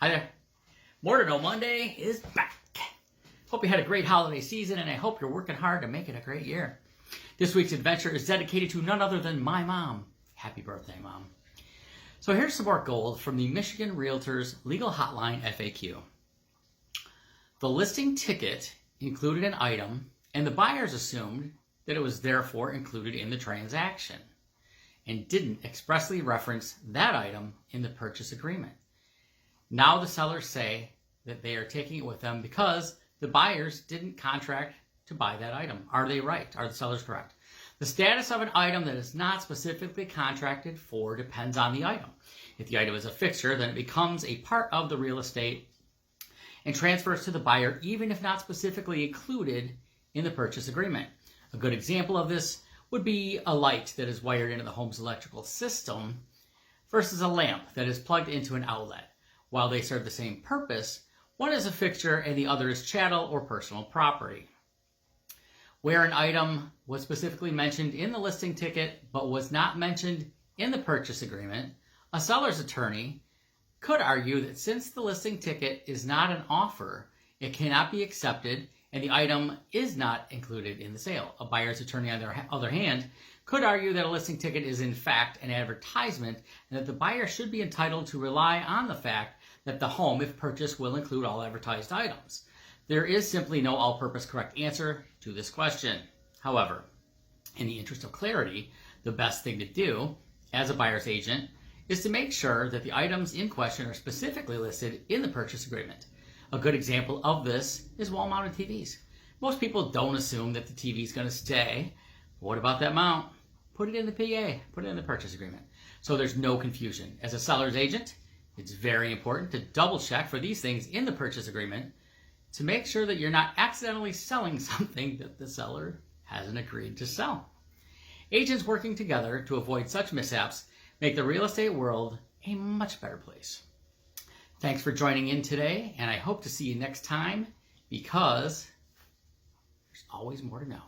Hi there. More to Know Monday is back. Hope you had a great holiday season, and I hope you're working hard to make it a great year. This week's adventure is dedicated to none other than my mom. Happy birthday, Mom. So here's some more gold from the Michigan Realtors Legal Hotline FAQ. The listing ticket included an item, and the buyers assumed that it was therefore included in the transaction and didn't expressly reference that item in the purchase agreement. Now the sellers say that they are taking it with them because the buyers didn't contract to buy that item. Are they right? Are the sellers correct? The status of an item that is not specifically contracted for depends on the item. If the item is a fixture, then it becomes a part of the real estate and transfers to the buyer, even if not specifically included in the purchase agreement. A good example of this would be a light that is wired into the home's electrical system versus a lamp that is plugged into an outlet. While they serve the same purpose, one is a fixture and the other is chattel or personal property. Where an item was specifically mentioned in the listing ticket but was not mentioned in the purchase agreement, a seller's attorney could argue that since the listing ticket is not an offer, it cannot be accepted and the item is not included in the sale. A buyer's attorney, on the other hand, could argue that a listing ticket is in fact an advertisement and that the buyer should be entitled to rely on the fact that the home, if purchased, will include all advertised items. There is simply no all-purpose correct answer to this question. However, in the interest of clarity, the best thing to do as a buyer's agent is to make sure that the items in question are specifically listed in the purchase agreement. A good example of this is wall-mounted TVs. Most people don't assume that the TV is going to stay. What about that mount? Put it in the PA, put it in the purchase agreement. So there's no confusion. As a seller's agent, it's very important to double check for these things in the purchase agreement to make sure that you're not accidentally selling something that the seller hasn't agreed to sell. Agents working together to avoid such mishaps make the real estate world a much better place. Thanks for joining in today, and I hope to see you next time because there's always more to know.